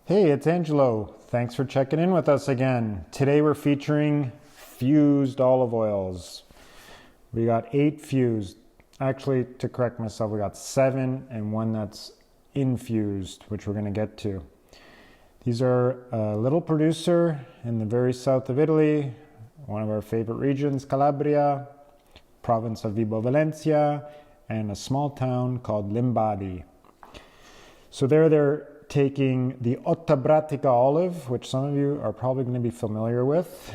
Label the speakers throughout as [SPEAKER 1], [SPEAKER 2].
[SPEAKER 1] Hey, it's Angelo. Thanks for checking in with us again. Today we're featuring fused olive oils. We got 8 fused. Actually, to correct myself, we got 7 and one that's infused, which we're going to get to. These are a little producer in the very south of Italy, one of our favorite regions, Calabria, province of Vibo Valencia, and a small town called Lombardy. So they're taking the Ottabratica olive, which some of you are probably going to be familiar with,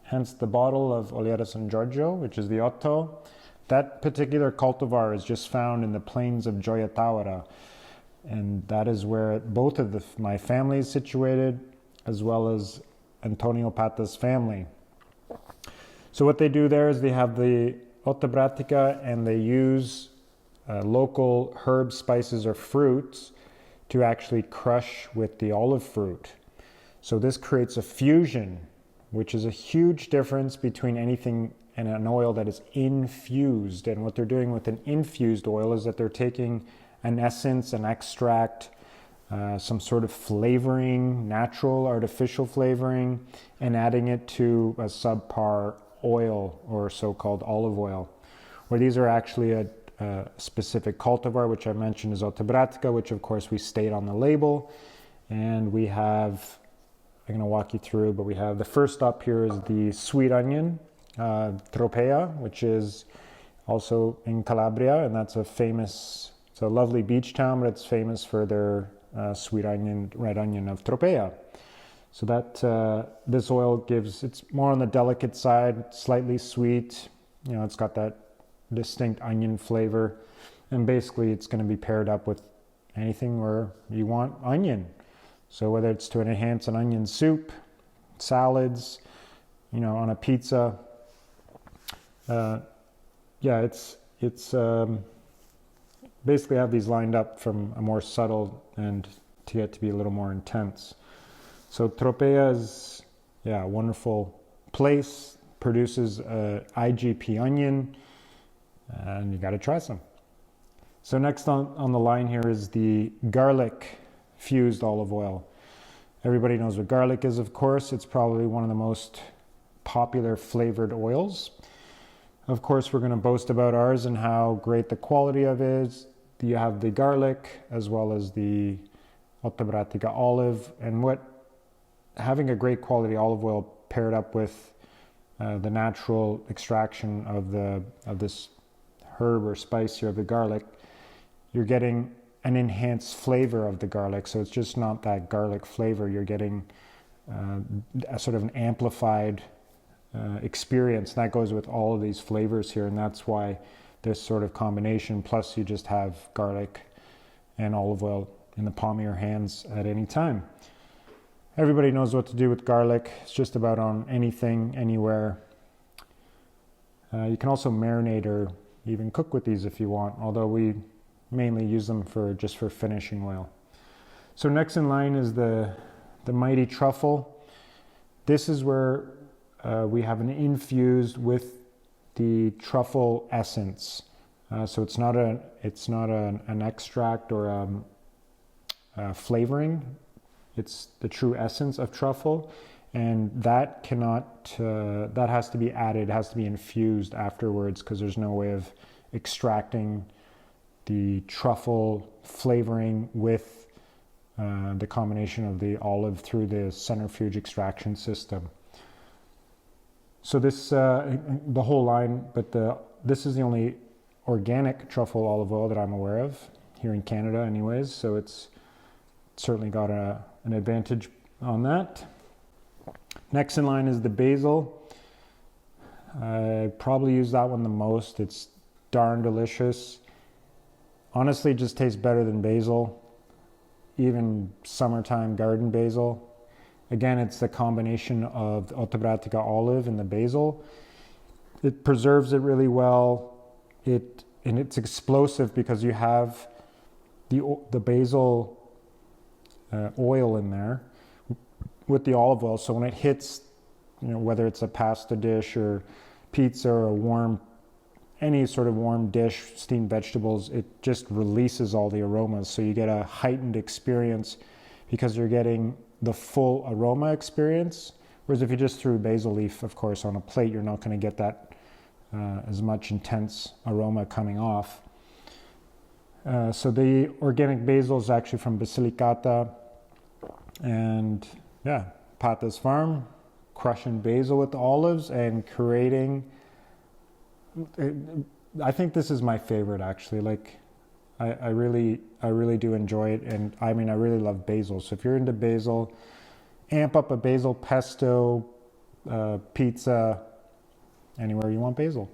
[SPEAKER 1] hence the bottle of Oliera San Giorgio, which is the Otto. That particular cultivar is just found in the plains of Gioia Tauro, and that is where both of my family is situated, as well as Antonio Pata's family. So what they do there is they have the Ottabratica and they use local herbs, spices, or fruits to actually crush with the olive fruit. So this creates a fusion, which is a huge difference between anything and an oil that is infused. And what they're doing with an infused oil is that they're taking an essence, an extract, some sort of flavoring, natural, artificial flavoring, and adding it to a subpar oil or so-called olive oil, where these are actually a specific cultivar, which I mentioned is Ottabratica, which of course we state on the label. And we have, I'm going to walk you through, but we have the first up here is the sweet onion, Tropea, which is also in Calabria, and that's it's a lovely beach town, but it's famous for their sweet onion, red onion of Tropea. So that this oil it's more on the delicate side, slightly sweet. You know, it's got that distinct onion flavor, and basically it's going to be paired up with anything where you want onion. So whether it's to enhance an onion soup, salads, you know, on a pizza, it's basically have these lined up from a more subtle and to get to be a little more intense. So Tropea is a wonderful place, produces IGP onion, and you got to try some. So next on the line here is the garlic fused olive oil. Everybody knows what garlic is, of course. It's probably one of the most popular flavored oils. Of course, we're going to boast about ours and how great the quality of it is. You have the garlic as well as the Ottabratica olive, and having a great quality olive oil paired up with the natural extraction of this herb or spice here of the garlic, you're getting an enhanced flavor of the garlic. So it's just not that garlic flavor. You're getting a sort of an amplified experience. That goes with all of these flavors here, and that's why this sort of combination, plus you just have garlic and olive oil in the palm of your hands at any time. Everybody knows what to do with garlic. It's just about on anything, anywhere. You can also marinate or even cook with these if you want, although we mainly use them just for finishing oil. So next in line is the mighty Truffle. This is where we have an infused with the truffle essence. So it's not an extract or a flavoring. It's the true essence of truffle, and that has to be added, has to be infused afterwards, because there's no way of extracting the truffle flavoring with the combination of the olive through the centrifuge extraction system. So this, the whole line, but this is the only organic truffle olive oil that I'm aware of here in Canada anyways, so it's certainly got an advantage on that. Next in line is the basil. I probably use that one the most. It's darn delicious. Honestly, it just tastes better than basil, even summertime garden basil. Again, it's the combination of the Ottabratica olive and the basil. It preserves it really well. And it's explosive because you have the basil oil in there with the olive oil. So when it hits, whether it's a pasta dish or pizza or any sort of warm dish, steamed vegetables, it just releases all the aromas. So you get a heightened experience because you're getting the full aroma experience. Whereas if you just threw basil leaf, of course, on a plate, you're not going to get that as much intense aroma coming off. So the organic basil is actually from Basilicata, and yeah, Pata's farm, crushing basil with olives and creating. I think this is my favorite, actually. Like, I really do enjoy it, and I mean, I really love basil. So if you're into basil, amp up a basil pesto, pizza, anywhere you want basil.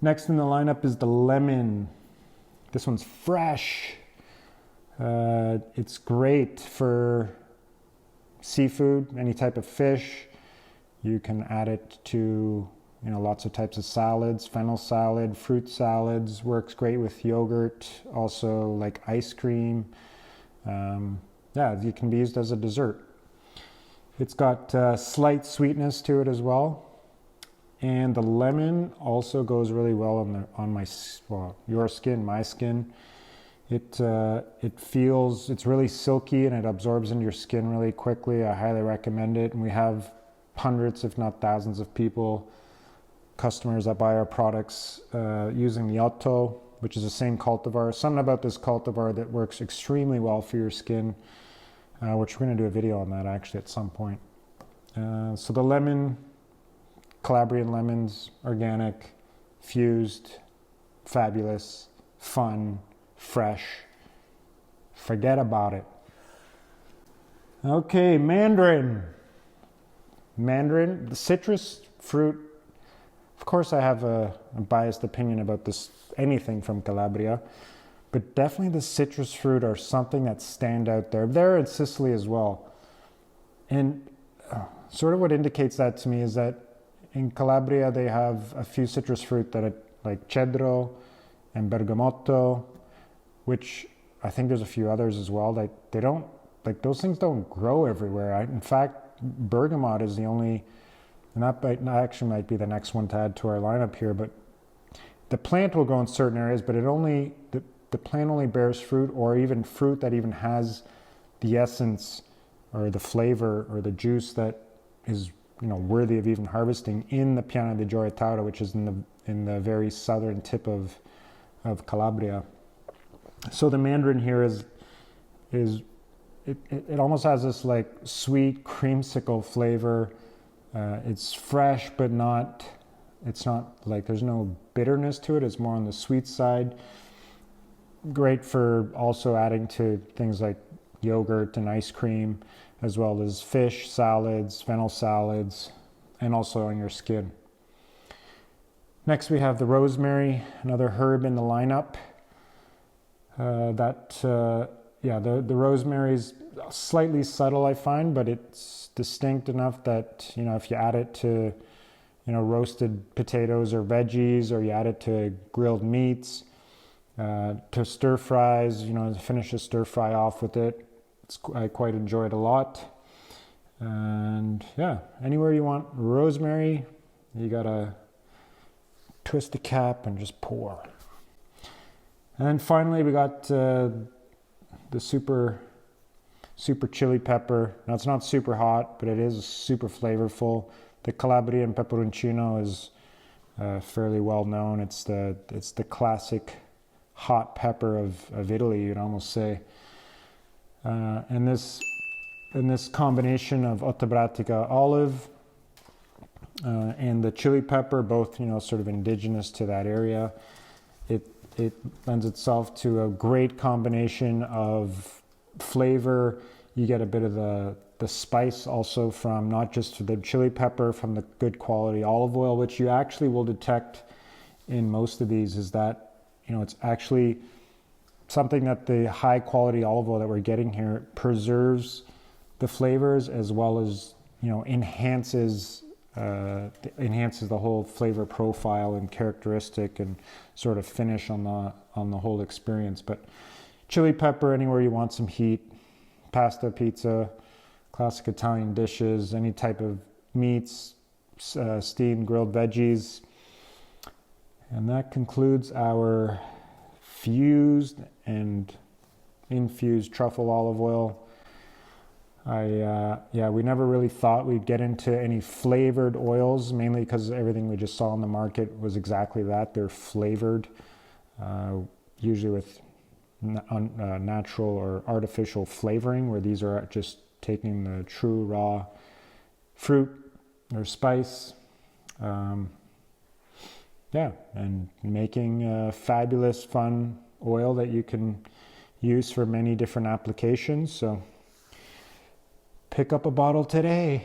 [SPEAKER 1] Next in the lineup is the lemon. This one's fresh. It's great for seafood, any type of fish. You can add it to, you know, lots of types of salads, fennel salad, fruit salads, works great with yogurt, also like ice cream. Yeah, it can be used as a dessert. It's got slight sweetness to it as well. And the lemon also goes really well on your skin, my skin. It feels, it's really silky and it absorbs into your skin really quickly. I highly recommend it. And we have hundreds, if not thousands of people, customers that buy our products using the Otto, which is the same cultivar. Something about this cultivar that works extremely well for your skin, which we're going to do a video on that actually at some point. So the lemon, Calabrian lemons, organic, fused, fabulous, fun, fresh. Forget about it. Okay, Mandarin. Mandarin, the citrus fruit. Of course, I have a biased opinion about this, anything from Calabria, but definitely the citrus fruit are something that stand out there. They're in Sicily as well. And sort of what indicates that to me is that in Calabria, they have a few citrus fruit that are like cedro and bergamotto, which I think there's a few others as well. Like they don't, like those things don't grow everywhere. In fact, bergamot is the only, and that actually might be the next one to add to our lineup here, but the plant will grow in certain areas, but the plant only bears fruit, or even fruit that even has the essence or the flavor or the juice that is, you know, worthy of even harvesting in the Piana di Gioia Tauro, which is in the very southern tip of Calabria. So the Mandarin here is it almost has this like sweet creamsicle flavor. It's fresh, but it's not like there's no bitterness to it. It's more on the sweet side. Great for also adding to things like yogurt and ice cream, as well as fish, salads, fennel salads, and also on your skin. Next we have the rosemary, another herb in the lineup. The rosemary is slightly subtle, I find, but it's distinct enough that, you know, if you add it to, you know, roasted potatoes or veggies, or you add it to grilled meats, to stir fries, you know, finish a stir fry off with it. I quite enjoy it a lot. And yeah, anywhere you want rosemary, you gotta twist the cap and just pour. And then finally we got the super chili pepper. Now it's not super hot, but it is super flavorful. The Calabrian peperoncino is fairly well known. It's the classic hot pepper of Italy, you'd almost say. And this combination of Ottabratica olive and the chili pepper, both, you know, sort of indigenous to that area, it lends itself to a great combination of flavor. You get a bit of the spice also from not just the chili pepper, from the good quality olive oil, which you actually will detect in most of these, is that, you know, it's actually something that the high quality olive oil that we're getting here preserves the flavors, as well as, you know, enhances the whole flavor profile and characteristic and sort of finish on the whole experience. But chili pepper anywhere you want some heat, pasta, pizza, classic Italian dishes, any type of meats, steamed, grilled veggies. And that concludes our fused and infused truffle olive oil. Yeah, we never really thought we'd get into any flavored oils, mainly because everything we just saw on the market was exactly that. They're flavored, usually with natural or artificial flavoring, where these are just taking the true raw fruit or spice, and making a fabulous, fun oil that you can use for many different applications. So pick up a bottle today.